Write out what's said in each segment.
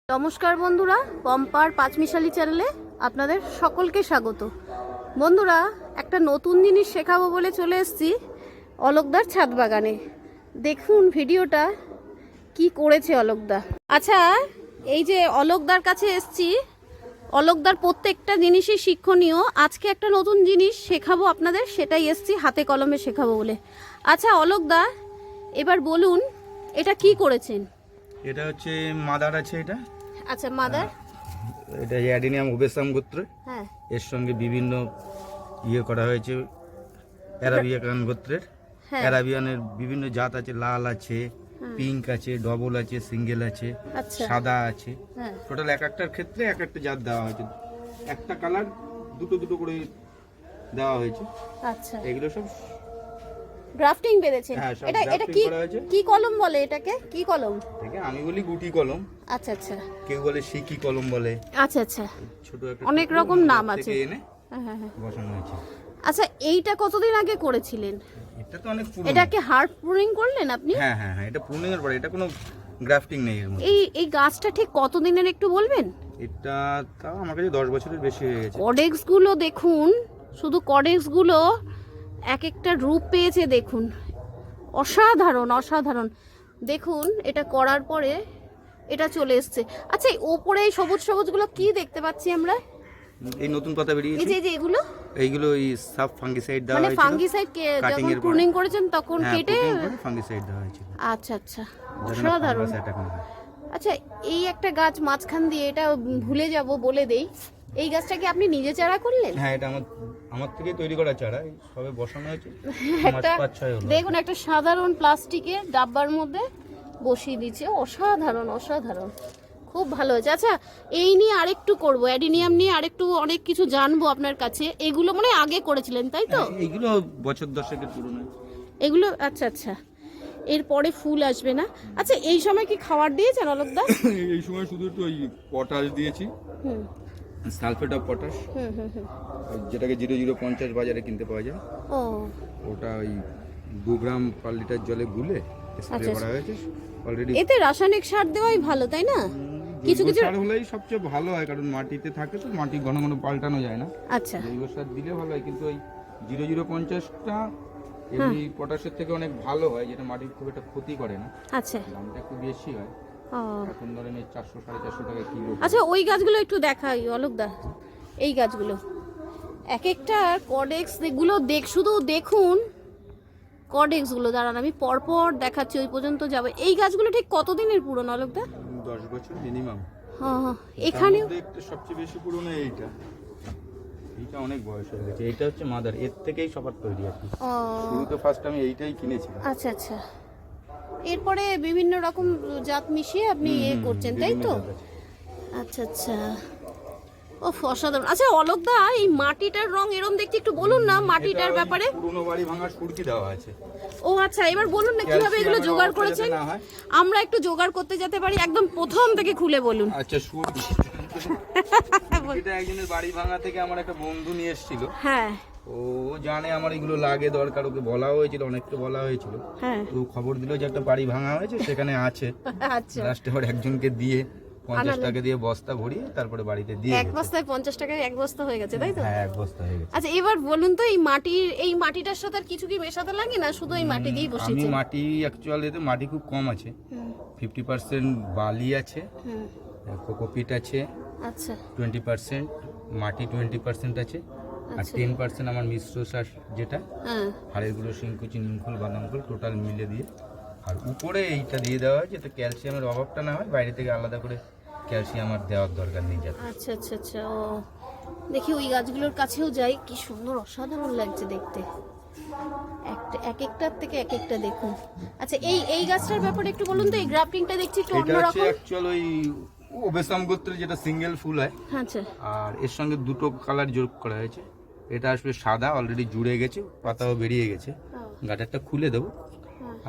নমস্কার বন্ধুরা, পম্পার পাঁচমিশালি চ্যানেলে আপনাদের সকলকে স্বাগত। বন্ধুরা, একটা নতুন জিনিস শেখাবো বলে চলে এসেছি অলোকদার ছাদ বাগানে। দেখুন ভিডিওটা কি করেছে অলোকদা। আচ্ছা, এই যে অলোকদার কাছে এসেছি, অলোকদার প্রত্যেকটা জিনিসই শিক্ষণীয়। আজকে একটা নতুন জিনিস শেখাবো আপনাদের, সেটাই এসেছি হাতে কলমে শেখাবো বলে। আচ্ছা অলোকদা, এবার বলুন এটা কি করেছেন? এটা হচ্ছে মাদার আছে এটা। আচ্ছা, মাদার। এটা অ্যাডিনিয়াম ওবেসাম গোত্র। হ্যাঁ, এর সঙ্গে বিভিন্ন করা হয়েছে অ্যারাবিয়ান গোত্রের। হ্যাঁ। অ্যারাবিয়ানের বিভিন্ন জাত আছে, লাল আছে, পিঙ্ক আছে, ডবল আছে, সিঙ্গেল আছে, আচ্ছা। সাদা আছে। হ্যাঁ, টোটাল এক একটার ক্ষেত্রে এক একটা জাত দেওয়া হয়েছে। একটা কালার দুটো দুটো করে দেওয়া হয়েছে। আচ্ছা। এগুলো সব গ্রাফটিং বেঁধেছেন? হ্যাঁ, সব এটা grafting কি করা হয়েছে। কি কলম বলে এটাকে? কি কলম? থেকে আমি বলি গুটি কলম, আচ্ছা আচ্ছা কেউ বলে সিকি কলম বলে। আচ্ছা আচ্ছা, ছোট একটা অনেক টুকরো রকম নাম থেকে আছে। এনে হ্যাঁ হ্যাঁ হ্যাঁ। বসানো হয়েছে। আচ্ছা, এইটা কতদিন আগে করেছিলেন? এটা তো অনেক পুরনো। এটাকে হার্ড প্রুনিং করলেন আপনি? হ্যাঁ হ্যাঁ হ্যাঁ, এটা প্রুনিং এর পরে, এটা কোনো গ্রাফটিং নেই এর মধ্যে। এই গাছটা ঠিক কতদিনের একটু বলবেন? এটা তাও আমার কাছে 10 বছরের বেশি হয়ে গেছে। কডেক্স গুলো দেখুন, শুধু কডেক্স গুলো এক একটা রূপ পেয়েছে দেখুন, অসাধারণ অসাধারণ। দেখুন এটা করার পরে এটা চলে এসছে। আচ্ছা, এই ওপরে এই সবুজ সবুজ গুলো কি দেখতে পাচ্ছি আমরা? এই নতুন পাতা এই বেরিয়েছে। যে এগুলো এইগুলো এই সাব ফাঙ্গিসাইড দেওয়া মানে হয়েছিল। ফাঙ্গিসাইড Cutting যখন এর পরে। প্রুনিং করেছেন তখন হ্যাঁ, কেটে? ফাঙ্গিসাইড দেওয়া হয়েছিল। আচ্ছা আচ্ছা, যাতে না অসাধারণ। fungus attack না হয়। আচ্ছা, এই একটা গাছ মাঝখান দিয়ে, এটা ভুলে যাব বলে দেই, এই গাছটা কি আপনি নিজে চারা করলেন? হ্যাঁ, এটা আমার থেকে তৈরি করা চারা, এই সবে বসানো হয়েছে। একটা 5-6 হলো। দেখুন, একটা সাধারণ প্লাস্টিকের ডাব্বার মধ্যে বসিয়ে দিচ্ছে। অসাধারণ অসাধারণ, খুব ভালো হয়েছে। আচ্ছা, এই নিয়ে আরেকটু করব, অ্যাডিনিয়াম নিয়ে আরেকটু অনেক কিছু জানবো আপনার কাছে। এগুলো মানে আগে করেছিলেন তাই তো? হ্যাঁ, এইগুলো বছর 10-এর পুরনো। এগুলো আচ্ছা আচ্ছা, এরপরে ফুল আসবে না? আচ্ছা, এই সময় কি খাবার দিয়েছেন অলোকদা? এই সময় শুধু একটু ওই পটাশ দিয়েছি, হুম সালফেট অফ পটাশ, হুম হুম হুম। যেটাকে 0050 বাজারে কিনতে পাওয়া যায়। ও ওটা ওই 2 গ্রাম পার লিটার জলে গুলে স্প্রে আচ্ছা, করা হয়েছে অলরেডি। এতে রাসায়নিক সার দেওয়াই ভালো তাই না? কিছু কিছু সার হলেই সবচেয়ে ভালো হয়, কারণ মাটিতে থাকে তো, মাটি ঘন ঘন পাল্টানো যায় না। আচ্ছা জৈব সার দিলে ভালো হয়, কিন্তু ওই 0050টা এমনি পটাশের থেকে অনেক ভালো হয়, যেটা মাটির খুব একটা ক্ষতি করে না। আচ্ছা। দামটা একটু বেশি হয়, ও এখন ধরেন এই 400-450 টাকা কিলো। আচ্ছা, ওই গাছগুলো একটু দেখাই অলোকদা। এই গাছগুলো এক একটা কডেক্স এগুলো শুধু দেখুন কডেক্সগুলো। দাঁড়ান, আমি পরপর দেখাচ্ছি, ওই পর্যন্ত যাবে। এই গাছগুলো ঠিক কতদিনের পুরনো অলোকদা? 10 বছর মিনিমাম। হ্যাঁ, এখানেও একটা সবচেয়ে বেশি পুরনো এইটা অনেক বয়স হয়ে গেছে। এইটা হচ্ছে মাদার, এর থেকেই সবার তৈরি আর কি। ও শুরুতে ফার্স্ট আমি এইটাই কিনেছিলাম। আচ্ছা আচ্ছা, এরপরে বিভিন্ন রকম জাত মিশিয়ে আপনি করছেন তাই তো? আচ্ছা আচ্ছা, ও অসাধারণ। আচ্ছা অলোকদা, এই মাটিটার রং এরম দেখতে, একটু বলুন না মাটিটার ব্যাপারে। পুরনো বাড়ি ভাঙার সুরকি দেওয়া আছে। ও আচ্ছা, এবার বলুন না কিভাবে এগুলো জোগাড় করেছেন, আমরা একটু জোগাড় করতে যেতে পারি। একদম প্রথম থেকে খুলে বলুন। আচ্ছা, সুরকি এটা একজনের বাড়ি ভাঙা থেকে আমার একটা বন্ধু নিয়ে এসেছিল। হ্যাঁ ও জানে আমার এগুলো লাগে দরকার, ওকে বলা হয়েছিল, অনেককে বলা হয়েছিল। হ্যাঁ, তো খবর দিল যে একটা বাড়ি ভাঙা হয়েছে, সেখানে আছে। আচ্ছা। লাস্টে আবার একজনকে দিয়ে 50 টাকা দিয়ে বস্তা ভরিয়ে তারপরে বাড়িতে দিয়ে এক বস্তায় 50 টাকায় এক বস্তা হয়ে গেছে তাই তো? হ্যাঁ, এক বস্তা হয়ে গেছে। আচ্ছা, এবার বলুন তো, এই মাটিটার সাথে আর কিছু কি মেশাতে লাগে না, শুধু এই মাটি দিয়েই আমি বসিয়েছেন? মাটি অ্যাকচুয়ালি এতে মাটি খুব কম আছে। 50% বালি আছে, হুম, কোকোপিট আছে, আচ্ছা 20% মাটি 20% আছে, আর 10% আমার মিশ্র সার, যেটা হ্যাঁ। হাড়ের গুঁড়ো, শিংকুচি, নিমখোল, বাদামখোল টোটাল মিলে দিয়ে, আর উপরে এইটা দিয়ে দেওয়া হয় যাতে ক্যালসিয়ামের অভাবটা না হয়। বাইরে থেকে আলাদা করে ক্যালসিয়াম আর দেওয়ার দরকার নেই যাতে। আচ্ছা আচ্ছা আচ্ছা, ও দেখি ওই গাছগুলোর কাছেও যাই, কি সুন্দর অসাধারণ লাগছে দেখতে, এক একটার থেকে এক একটা দেখুন। আচ্ছা, এই গাছটার ব্যাপারে একটু বলুন তো। এই গ্রাফটিংটা দেখছি একটু এটা হচ্ছে অন্যরকম। অ্যাকচুয়াল ওই ওবেসাম গোত্রের, যেটা সিঙ্গেল ফুল হয়, আচ্ছা আর এর সঙ্গে দুটো কালার যোগ করা হয়েছে। এটা আসলে সাদা, অলরেডি জুড়ে গেছে, পাতাও বেরিয়ে গেছে, গাটারটা খুলে দেবো।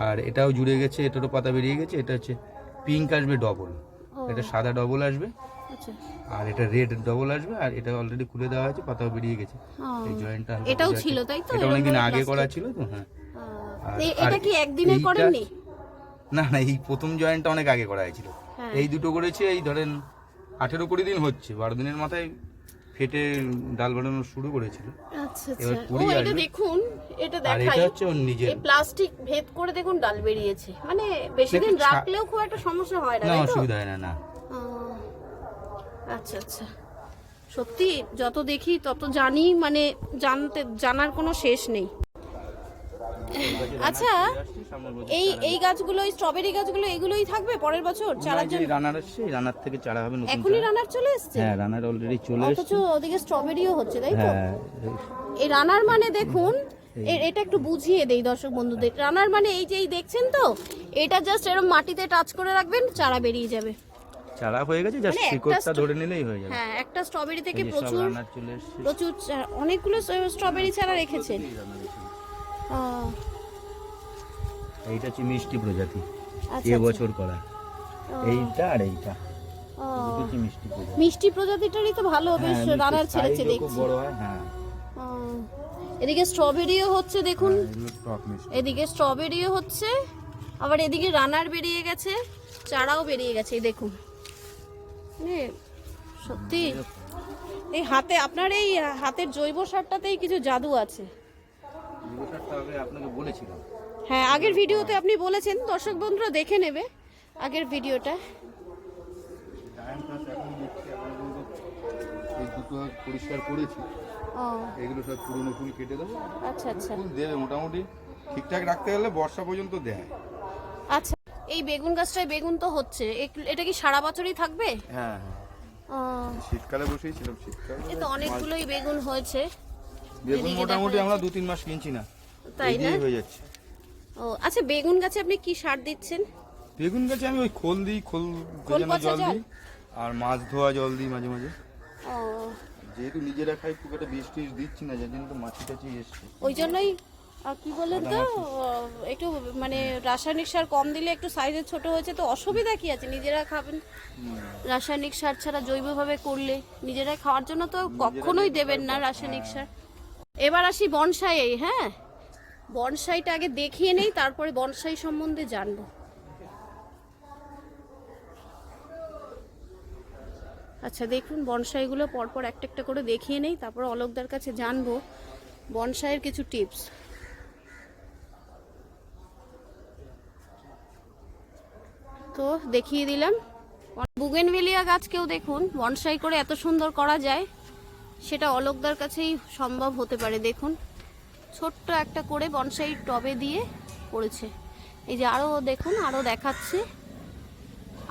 আর এটাও জুড়ে গেছে, এটারও পাতা বেরিয়ে গেছে। এটা হচ্ছে পিঙ্ক আসবে ডবল, এটা সাদা ডবল আসবে, আচ্ছা, আর এটা রেড ডবল আসবে, আর এটা অলরেডি খুলে দেওয়া হয়েছে, পাতাও বেরিয়ে গেছে। এই জয়েন্টটা এটাও ছিল তাই তো? এটা অনেকদিন আগে করা ছিল তো। হ্যাঁ, এটা কি একদিনে করেননি? না না, এই প্রথম জয়েন্টটা অনেক আগে করা হয়েছিল। এই দুটো করেছি এই ধরেন 18-20 দিন হচ্ছে, 12 দিনের মাথায় ফেটে ডাল বানানো শুরু করেছিল। আচ্ছা এবার আচ্ছা, ও কুড়ি এটা আসবে। দেখুন, এটা আর দেখাই, এটা হচ্ছে ওর নিজের। এই প্লাস্টিক ভেদ করে দেখুন ডাল বেরিয়েছে, মানে বেশি দিন দেখুন, রাখলেও খুব একটা সমস্যা হয় না, না তাই তো? অসুবিধা হয় না, না। ও, আচ্ছা আচ্ছা, সত্যি যত দেখি তত জানি, মানে জানার কোনো শেষ নেই। আচ্ছা, এই গাছগুলো, এই স্ট্রবেরি গাছগুলো এগুলোই থাকবে পরের বছর চারার জন্য? রানার আসছে, রানার থেকে চারা হবে নতুন। এখনই রানার চলে এসেছে? হ্যাঁ, রানার অলরেডি চলে অথচ এসেছে। ওদিকে স্ট্রবেরিও হচ্ছে, তাই তো? হ্যাঁ, এই রানার মানে দেখুন, এটা একটু বুঝিয়ে দেই দর্শক বন্ধুদের। রানার মানে এই যে এই দেখছেন তো, এটা জাস্ট এরকম মাটিতে টাচ করে রাখবেন, চারা বেরিয়ে যাবে। চারা হয়ে গেছে, জাস্ট মানে শিকড়টা ধরে নিলেই হয়ে যাবে। হ্যাঁ, একটা স্ট্রবেরি থেকে এই যে সব প্রচুর রানার চলে এসেছে। প্রচুর অনেকগুলো স্ট্রবেরি চারা রেখেছেন। ও, এইটা হচ্ছে মিষ্টি প্রজাতি, আচ্ছা, এবছর করা। ও, এইটা আর এইটা ও, দুটো হচ্ছে মিষ্টি প্রজাতি। মিষ্টি প্রজাতিটারই তো ভালো, বেশ হ্যাঁ, রানার ছেড়েছে size ও খুব দেখছি। বড় হয়। হ্যাঁ, ও, এদিকে স্ট্রবেরিও হচ্ছে দেখুন, এগুলো টক মিষ্টি। এদিকে স্ট্রবেরিও হচ্ছে, আবার এদিকে রানার বেরিয়ে গেছে, চারাও বেরিয়ে গেছে, এই দেখুন। মানে সত্যি এই হাতে, আপনার এই হাতের জৈব সারটাতেই কিছু জাদু আছে। এবছরটা আগে আপনাকে বলেছিলাম। হ্যাঁ, আগের ভিডিওতে আপনি বলেছেন, দর্শক বন্ধুরা দেখে নেবে আগের ভিডিওটা। এই দুটো পরিষ্কার করেছি, ও, এগুলো সব পুরনো ফুল কেটে দেবো। আচ্ছা আচ্ছা ফুল দেবে মোটামুটি ঠিকঠাক রাখতে গেলে বর্ষা পর্যন্ত দেয়। আচ্ছা। এই বেগুন গাছটায় বেগুন তো হচ্ছে, এটা কি সারা বছরই থাকবে? হ্যাঁ, ও, শীতকালে বসেছিলাম, শীতকালে এই তো অনেকগুলোই বেগুন হয়েছে। বেগুন এদিকে মোটামুটি দেখা আমরা 2-3 মাস কিনছি না, তাই এই না? দিয়েই হয়ে যাচ্ছে। ও আচ্ছা, বেগুন গাছে আপনি কি সার দিচ্ছেন? বেগুন গাছে আমি ওই খোল দিই, খোল ভেজানো পচা জল জল? দিই, আর মাছ ধোয়া জল দিই মাঝে মাঝে। ও, যেহেতু নিজেরা খাই, খুব একটা বিষ টিষ দিচ্ছি না, যার জন্য তো মাছি টাছি এসছে। ওই জন্যই কি বলেন তো, একটু মানে রাসায়নিক সার কম দিলে একটু সাইজে ছোট হয়েছে, তো অসুবিধা কি আছে? নিজেরা খাবেন, রাসায়নিক সার ছাড়া জৈবভাবে করলে নিজেরা খাওয়ার জন্য তো কখনোই দেবেন না রাসায়নিক সার। এবার আসি বনসাই। হ্যাঁ, বনসাইটা আগে দেখিয়ে নেই, তারপরে বনসাই সম্বন্ধে জানবো। আচ্ছা দেখুন, বনসাইগুলো পরপর একটা একটা করে দেখিয়ে নেই, তারপর অলোকদার কাছে জানবো বনসাইয়ের কিছু টিপস। তো দেখিয়ে দিলাম। বুগেনভেলিয়া গাছকেও দেখুন বনসাই করে এত সুন্দর করা যায়, সেটা অলোকদার কাছেই সম্ভব হতে পারে। দেখুন, ছোট্ট একটা করে বনসাই টবে দিয়ে করেছে। এই যে আরও দেখুন, আরও দেখাচ্ছে।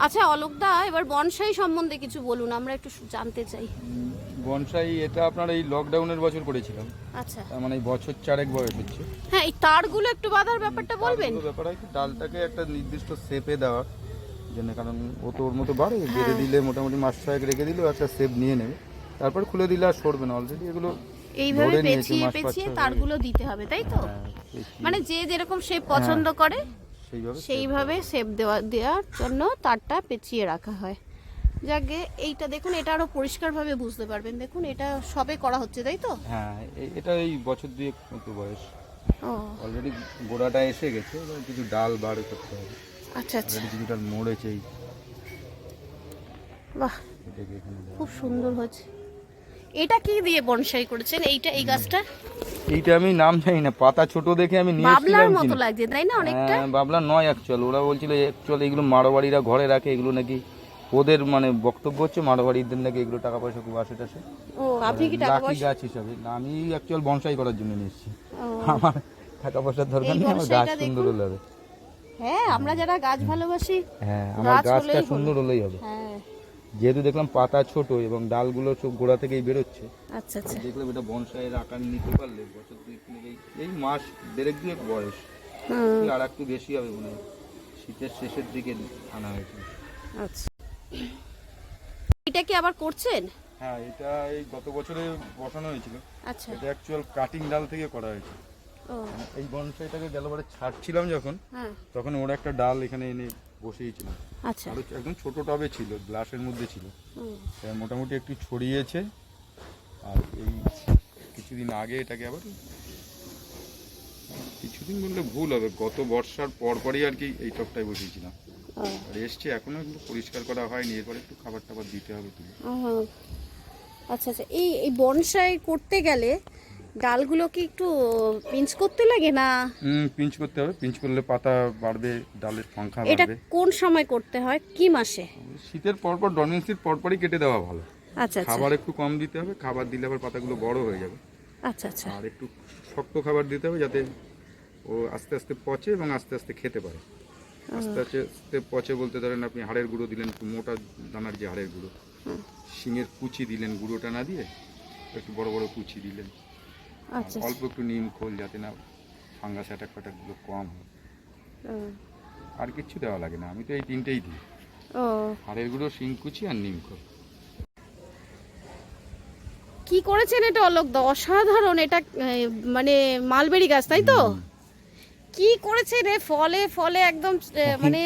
আচ্ছা অলোকদা, এবার বনসাই সম্বন্ধে কিছু বলুন, আমরা একটু জানতে চাই। বনসাই এটা আপনার এই লকডাউনের বছর করেছিলাম, আচ্ছা, তার মানে এই বছর 4 বয়স হচ্ছে। হ্যাঁ, এই তারগুলো একটু বাঁধার ব্যাপারটা বলবেন। তারগুলো ব্যাপার হয় কি, ডালটাকে একটা নির্দিষ্ট শেপে দেওয়ার জন্য, কারণ ও তো ওর মতো বাড়ে, বেঁধে দিলে মোটামুটি মাস 6 রেখে দিলেও একটা শেপ নিয়ে নেবে, তারপর খুলে দিলে আর সরবে না। অলরেডি এগুলো এইভাবে ধরে নিয়েছে, পেঁচিয়ে মাস 5-6 পেঁচিয়ে হয়ে তারগুলো দিতে হবে, তাই তো? হ্যাঁ, পেঁচিয়ে মানে যে যেরকম শেপ পছন্দ করে সেইভাবে সেইভাবে শেপ দেওয়ার জন্য তারটা পেঁচিয়ে রাখা হয়। যাকে এইটা দেখুন, এটা আরো পরিষ্কারভাবে বুঝতে পারবেন। দেখুন, এটা সবে করা হচ্ছে, তাই তো? হ্যাঁ, এটা এই বছর 2 মতো বয়স, ও অলরেডি গোড়াটা এসে গেছে, এবার কিছু ডাল বার করতে হবে। আচ্ছা আচ্ছা, অলরেডি কিছু ডাল মরেছে, এই বাহ, এটাকে এখানে দেওয়া। খুব সুন্দর হয়েছে। এটা কি দিয়ে বনসাই করেছেন? এই গাছটা এইটা আমি নাম জানি না, পাতা ছোট দেখে আমি নিয়ে বাবলার এসেছিলাম মতো কিনে। লাগছে, তাই না? অনেকটা বাবলা নয় অ্যাকচুয়াল, ওরা বলছিল অ্যাকচুয়াল এগুলো মারোয়াড়িরা ঘরে রাখে, এগুলো নাকি ওদের মানে বক্তব্য হচ্ছে মারোয়াড়িদের নাকি এগুলো টাকা পয়সা খুব আসে টাসে। ও, আপনি কি টাকা লাকি পয়সা? গাছ হিসাবে না, আমি অ্যাকচুয়াল বনসাই করার জন্য নিয়ে এসেছি। ও, আমার টাকা পয়সার দরকার এই নেই, আমার গাছ বনসাইটা সুন্দর দেখুন। হলে হবে। হ্যাঁ, আমরা যারা গাছ ভালোবাসি, হ্যাঁ, আমার গাছ গাছটা হলেই হলো। সুন্দর হলেই হবে। হ্যাঁ, যেহেতু দেখলাম পাতা ছোট এবং ডালগুলো সব গোড়া থেকেই বেরোচ্ছে, আচ্ছা আচ্ছা, দেখলাম এটা বনসাইয়ের আকার নিতে পারলে বছর 2-3 এই মাস 1.5-2 বয়স, হুম, আর একটু বেশি হবে মনে হয়, শীতের শেষের দিকে আনা হয়েছে। আচ্ছা। এটা কি আবার করছেন? হ্যাঁ, এটা এই গত বছরে বসানো হয়েছিল। আচ্ছা, এটা অ্যাকচুয়াল কাটিং ডাল থেকে করা হয়েছে। ও এই বনসাইটাকে গেলবারে ছাড়ছিলাম যখন, হ্যাঁ, তখন ওর একটা ডাল এখানে এনে বসিয়েছিলাম। আচ্ছা, আর একদম ছোট টবে ছিল, গ্লাসের মধ্যে ছিল, হুম, তাই মোটামুটি একটু ছড়িয়েছে। আর এই কিছুদিন আগে এটাকে আবার, কিছুদিন বললে ভুল হবে, গত বর্ষার পরপরই আর কি এই টবটায় বসিয়েছিলাম। আর এসছে এখনো এগুলো পরিষ্কার করা হয়নি, এরপরে একটু খাবার টাবার দিতে হবে তুলে। আচ্ছা আচ্ছা, এই বনসাই করতে গেলে ডালগুলো কি একটু পিঞ্চ করতে লাগে না? পিঞ্চ করতে হবে, পিঞ্চ করলে পাতা বাড়বে, ডালের সংখ্যা এটা বাড়বে। কোন সময় করতে হয়, কি মাসে? শীতের পরপর, ডরমেন্সির পরপরই কেটে দেওয়া ভালো। আচ্ছা আচ্ছা খাবার একটু কম দিতে হবে, খাবার দিলে আবার পাতাগুলো বড় হয়ে যাবে। আচ্ছা আচ্ছা আর একটু শক্ত খাবার দিতে হবে যাতে ও আস্তে আস্তে পচে এবং আস্তে আস্তে খেতে পারে। আস্তে আস্তে পচে বলতে ধরেন আপনি হাড়ের গুঁড়ো দিলেন, একটু মোটা দানার যে হাড়ের গুঁড়ো, শিঙের কুচি দিলেন, গুঁড়োটা না দিয়ে একটু বড় বড় কুচি দিলেন। আচ্ছা অল্প একটু নিম খোল যাতে না ফাঙ্গাস অ্যাটাক ফ্যাটাকগুলো কম হয়। আর কিচ্ছু দেওয়া লাগে না, আমি তো এই তিনটেই দিই, হাড়ের গুঁড়ো, শিং কুচি আর নিম খোল। কি করেছেন এটা অলোকদা, অসাধারণ। এটা মানে মালবেরি গাছ তাই তো? কি করেছে রে, ফলে ফলে একদম মানে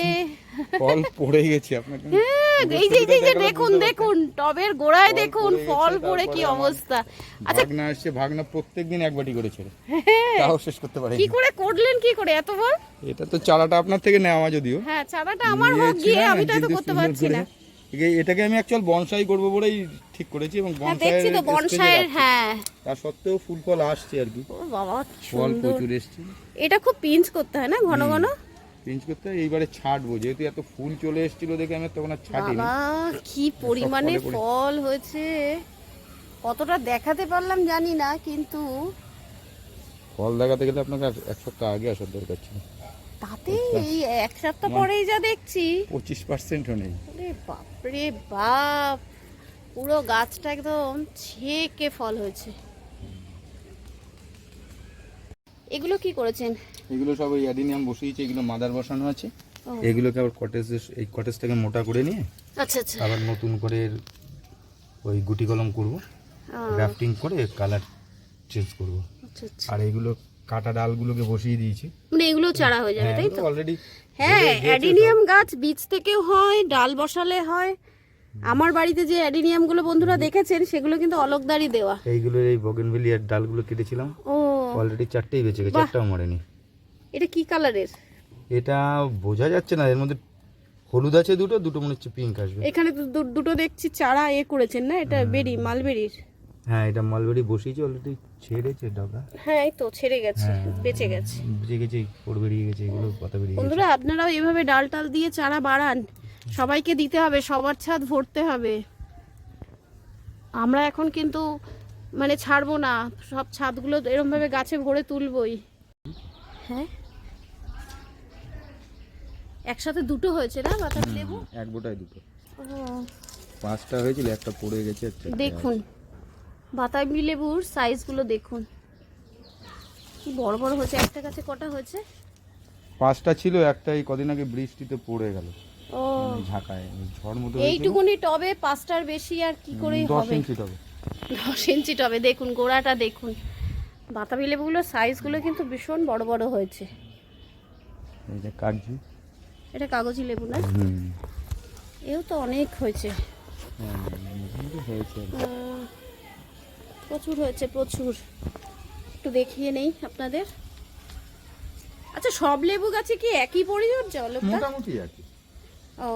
ফল পড়ে গেছে আপনাকে। হ্যাঁ, এই যে দেখুন দেখুন টবের গোড়ায় দেখুন ফল পড়ে কি অবস্থা। আচ্ছা, ভাগনা আসছে, ভাগনা প্রত্যেকদিন এক বাটি করে ছেড়ে, তাও শেষ করতে পারে। কি করে করলেন, কি করে এত বল? এটা তো চারাটা আপনার থেকে নেওয়া, যদিও হ্যাঁ চারাটা আমার হোক গিয়ে, আমি তো এত করতে পারছি না। এটাকে আমি অ্যাকচুয়াল বনসাই করব বলেই ঠিক করেছি, এবং দেখছি তো বনসাইয়ের, হ্যাঁ তার সত্ত্বেও ফুল ফল আসছে আর কি। ও বাবা ফল সুন্দর। প্রচুর এসছে। এটা খুব পিঞ্চ করতে হয় না ঘন ঘন? পিঞ্চ করতে হয়, এইবারে ছাড়বো, যেহেতু এত ফুল চলে এসেছিল দেখে আমি তখন আর ছাড়িনি। বাবা কি পরিমাণে ফল হয়েছে, কতটা দেখাতে পারলাম জানি না, কিন্তু ফল দেখাতে গেলে আপনাকে এক সপ্তাহ আগে আসার দরকার ছিল। তাতে এই এক সপ্তাহ পরেই যা দেখছি 25%ও নেই। আরে বাপরে বাপ, পুরো গাছটা একদম ছেকে ফল হয়েছে। এগুলো কি করেছেন? এগুলো সব ওই অ্যাডিনিয়াম বসিয়েছে, এগুলো মাদার বসানো আছে। এগুলোকে আবার এই কটেজটাকে মোটা করে নিয়ে আচ্ছা আচ্ছা আবার নতুন করে ওই গুটি কলম করব, গ্রাফটিং করে কালার চেঞ্জ করব। আচ্ছা আচ্ছা, আর এগুলো কাটা ডালগুলোকে বসিয়ে দিয়েছি, মানে এগুলো চারা হয়ে যাবে তাই তো? অলরেডি। হ্যাঁ, অ্যাডিনিয়াম গাছ বীজ থেকেও হয়, ডাল বসালে হয়। আমার বাড়িতে যে অ্যাডিনিয়াম গুলো বন্ধুরা দেখেছেন সেগুলো কিন্তু অলোকদারি দেওয়া। এইগুলো এই বগেনভেলিয়ার ডালগুলো কেটেছিলাম, ও অলরেডি 4টেই বেঁচে গেছে, একটাও মরেনি। এটা কি কালারের? এটা বোঝা যাচ্ছে না, এর মধ্যে হলুদ আছে দুটো মনে হচ্ছে পিঙ্ক আসবে। এখানে তো দুটো দেখছি চারা করেছেন না, এটা বেরি, মালবেরির। হ্যাঁ, এটা মালবেরি বসিয়েছে, অলরেডি ছেড়েছে ডগা। হ্যাঁ এই তো ছেড়ে গেছে, বেঁচে গেছে, বেঁচে গেছে, পড়ে বেরিয়ে গেছে, এগুলো পাতা বেরিয়ে গেছে। বন্ধুরা আপনারাও এভাবে ডাল টাল দিয়ে চারা বাড়ান, সবাইকে দিতে হবে, সবার ছাদ ভরতে হবে। আমরা এখন কিন্তু মানে ছাড়বো না, সব ছাদগুলো এরকম ভাবে গাছে ভরে তুলবই। হ্যাঁ একসাথে দুটো হয়েছে না বাতাবি লেবু? এক বোটায় দুটো, ও 5টা হয়েছিল, একটা পড়ে গেছে। দেখুন বাতাবি লেবুর সাইজগুলো দেখুন কি বড় বড় হয়েছে। একটা গাছে কটা হয়েছে? 5টা ছিল, একটা এই কদিন আগে বৃষ্টিতে পড়ে গেল, ও ঝাঁকায় ঝড় মতো। এইটুকুনি টবে 5টার বেশি আর কি করেই 10 হবে? ইঞ্চি টবে, 10 ইঞ্চি টবে দেখুন গোড়াটা দেখুন। বাতাবি লেবুগুলোর সাইজগুলো কিন্তু ভীষণ বড় বড় হয়েছে। এই যে কাগজি, এটা কাগজি লেবু না? এও তো অনেক হয়েছে, প্রচুর হয়েছে প্রচুর। একটু দেখিয়ে নেই আপনাদের। আচ্ছা সব লেবু গাছে কি একই পরিচর্যা লোকটা? মোটামুটি একই। ও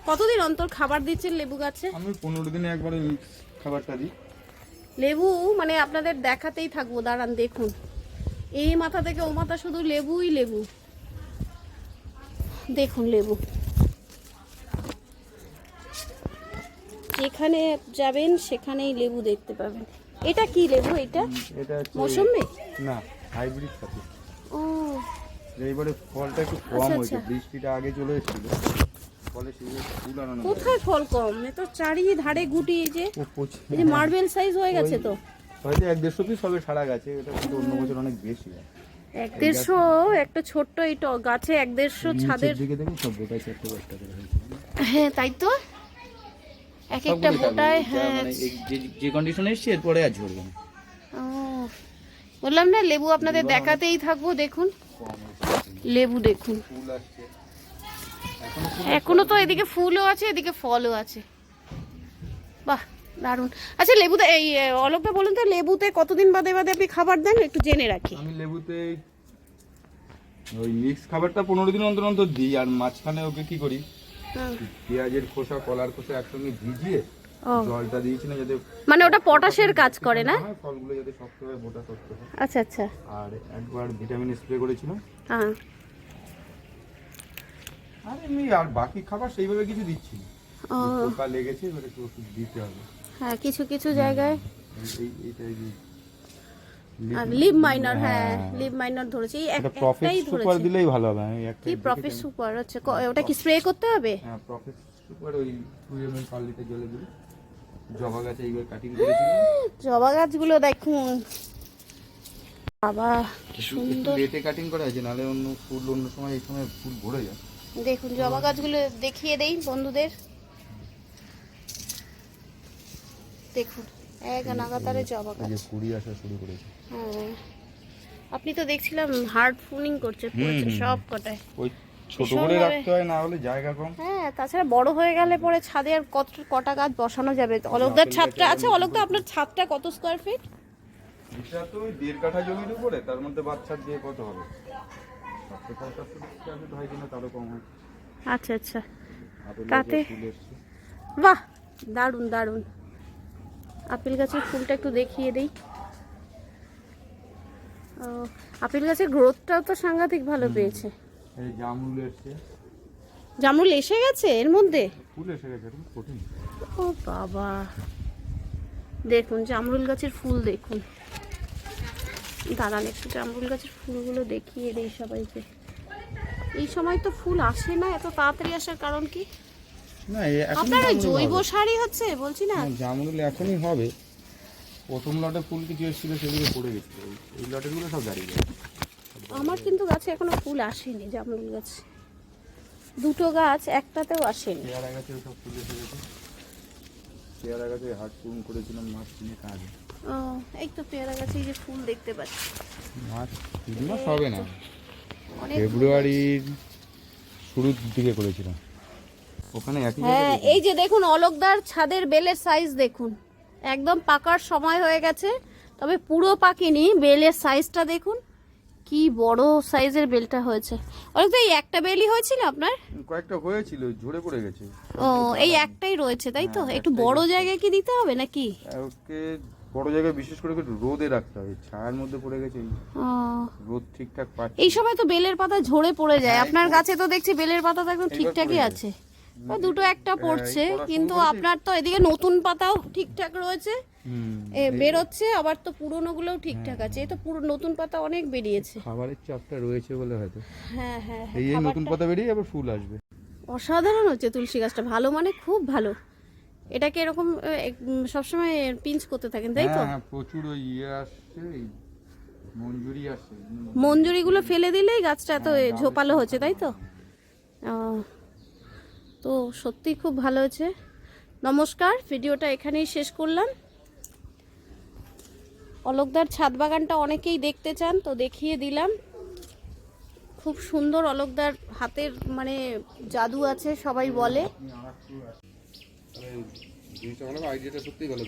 কতদিন অন্তর খাবার দিচ্ছেন লেবু গাছে? আমি 15 দিনে একবারে মিক্স খাবারটা দিই। লেবু মানে আপনাদের দেখাতেই থাকবো, দাঁড়ান দেখুন, এই মাথা থেকে ও মাথা শুধু লেবুই লেবু। দেখুন লেবু, যেখানে যাবেন সেখানেই লেবু দেখতে পাবেন। এটা কি লেবু? এটা মৌসুমী না, হাইব্রিড থাকে। ও এইবারে ফলটা একটু কম আচ্ছা, হয়েছে, আচ্ছা। বৃষ্টিটা আগে চলে এসেছিল, ফলে সেই ফুল আনানো যায়। কোথায় ফল কম? এ তো চারিধারে গুটি, এই যে এই যে মার্বেল সাইজ হয়ে গেছে তো। হয়তো 1-1.5 পিস হবে সারা গাছে, এটা কিন্তু অন্য বছর অনেক বেশি হয়। 1-1.5 একটা ছোট্ট এই গাছে 1-1.5 ছাদের দিকে দেখুন সব বোটায় 4টা 5টা করে হয়েছে। হ্যাঁ তাই তো, এক একটা বোটায়। হ্যাঁ মানে যে কন্ডিশনে এসেছে এরপরে আর ঝরবে না। ও বললাম না লেবু আপনাদের দেখাতেই থাকবো। দেখুন লেবু দেখুন, ফুল আসছে এখনো তো এদিকে ফুলও আছে এদিকে ফলও আছে। বাহ দারুণ। আচ্ছা লেবুতে এই অলোকটা বলুন তো, লেবুতে কতদিন বাদে বাদে আপনি খাবার দেন একটু জেনে রাখি। আমি লেবুতে ওই মিক্স খাবারটা 15 দিন অন্তর অন্তর দিই, আর মাঝখানে ওকে কি করি, হুম। পেঁয়াজের খোসা কলার খোসা একসঙ্গে ভিজিয়ে ও জলটা দিয়েছি না, যাতে মানে ওটা পটাশের কাজ করে না? হয়, ফলগুলো যাতে শক্ত হয়, মোটা শক্ত হয়। আচ্ছা আচ্ছা। আর একবার ভিটামিন স্প্রে করেছিলাম। হ্যাঁ আর এমনি আর বাকি খাবার সেইভাবে কিছু দিচ্ছি না। ও পোকা লেগেছে, এবারে একটু ওষুধ দিতে হবে। হ্যাঁ, কিছু কিছু জায়গায় এইটাই আর লিভ মাইনার, হ্যাঁ লিভ মাইনার ধরেছি, এই এটা প্রফেস একটাই সুপার ধরেছে। দিলেই ভালো হবে। আমি একটা কি প্রফেস সুপার হচ্ছে, ওটা কি স্প্রে করতে হবে? হ্যাঁ, প্রফেস সুপার ওই 2 ml পার লিটার জলে দিই। জবা গাছে এইবার কাটিং করেছিলাম। জবা গাছগুলো দেখুন বাবা কি একটু সুন্দর। লেটে কাটিং করা হয়েছে, নাহলে অন্য ফুল অন্য সময় এই সময় ফুল ভরে যায়। দেখুন জবা গাছগুলো দেখিয়ে দেই বন্ধুদের, দেখুন এক নাগাতারে জবা এই যে গাছ। কুড়ি আসা শুরু করেছে। হ্যাঁ আপনি তো দেখছিলাম হার্ড ফুলিং করছে, পড়েছে সব কটায়। ওই ছোট ভীষণ করে ভাবে- রাখতে হয়, না হলে জায়গা কম। হ্যাঁ তাছাড়া বড় হয়ে গেলে পরে ছাদে আর কটা গাছ বসানো যাবে। অলোকদার ছাদটা আছে, অলোকদা আপনার ছাদটা কত স্কোয়ার ফিট? এটা তো ওই 1.5 কাঠা জমির উপরে, তার মধ্যে বাচ্চা দিয়ে কত হবে, 750 টাকা হয় কিনা তারও কম হয়। আচ্ছা আচ্ছা, আপেল তাতে গাছের ফুল এসছে। বাহ দারুণ দারুণ। আপেল গাছের ফুলটা একটু দেখিয়ে দেই। ও, আপেল গাছের গ্রোথটাও তো সাংঘাতিক ভালো পেয়েছে। এই জামরুল এসছে, জামরুল এসে গেছে এর মধ্যে? ফুল এসে গেছে, এখন কঠিন। ও বাবা, দেখুন জামরুল গাছের ফুল দেখুন। দাঁড়ান একটু জামরুল গাছের ফুলগুলো দেখিয়ে দেই সবাইকে। এই সময় তো ফুল আসে না, এত তাড়াতাড়ি আসার কারণ কি? না এখন আপনার ওই জৈব সারই হচ্ছে বলছি না? জামরুল এখনই হবে। প্রথম লটে ফুল কিছু এসেছিল, সেগুলো পড়ে গেছিল। এই লটের গুলো সব দাঁড়িয়ে গেছে। আমার কিন্তু গাছে এখনো ফুল আসেনি, জামরুল গাছ দুটো গাছ একটাতেও আসেনি। পেয়ারা গাছে সব ফুল এসে গেছে। পেয়ারা গাছে হাট পূরণ করেছিলাম মাছ কিনে কাজে। ও এই তো পেয়ারা গাছে এই যে ফুল দেখতে পাচ্ছি মাছ 3 মাস হবে না, অনেক। ফেব্রুয়ারির শুরুর দিকে করেছিলাম। ওখানে একই হ্যাঁ জায়গায় এই যে দেখুন অলোকদার ছাদের বেলের সাইজ দেখুন, একদম পাকার সময় হয়ে গেছে, তবে পুরো পাকেনি। বেলের সাইজটা দেখুন কি বড় সাইজের বেলটা হয়েছে। অলোকদা এই একটা বেলই হয়েছিল আপনার? কয়েকটা হয়েছিল, ঝরে পড়ে গেছে। ও এই একটাই রয়েছে তাই তো? একটু বড় জায়গায় কি দিতে হবে নাকি? ওকে বড় জায়গায় বিশেষ করে একটু রোদে রাখতে হবে, ছায়ার মধ্যে পড়ে গেছে, এই ও রোদ ঠিকঠাক পাচ্ছে। এই সময় তো বেলের পাতা ঝরে পড়ে যায়। হ্যাঁ, আপনার এই গাছে তো দেখছি বেলের পাতা তো একদম এইবার ঠিকঠাকই পড়ে আছে, ওই দুটো একটা পড়ছে, এই পড়া শুরু কিন্তু করেছে। আপনার তো এদিকে নতুন পাতাও ঠিকঠাক রয়েছে, বেরোচ্ছে, আবার তো পুরোনো গুলোও ঠিকঠাক আছে। এই তো পুরো নতুন পাতা অনেক বেরিয়েছে। খাবারের চাপটা রয়েছে বলে হয়তো হ্যাঁ হ্যাঁ হ্যাঁ, এই নতুন খাবারটা পাতা বেরিয়ে আবার ফুল আসবে। অসাধারণ হচ্ছে তুলসী গাছটা, ভালো মানে খুব ভালো। এটাকে এরকম সবসময় পিঞ্চ করতে থাকেন তাই তো? হ্যাঁ, প্রচুর ওই আসছে, এই মঞ্জুরি আসছে। মঞ্জুরিগুলো ফেলে দিলেই গাছটা এত ঝোপালো হচ্ছে তাই তো? ও, তো সত্যি খুব ভালো হয়েছে। নমস্কার, ভিডিওটা এখানেই শেষ করলাম। অলোকদার ছাদ বাগানটা অনেকেই দেখতে চান, তো দেখিয়ে দিলাম। খুব সুন্দর, অলোকদার হাতের মানে জাদু আছে সবাই বলে। জিনিসটা ভালো, আইডিয়াটা সত্যি ভালো।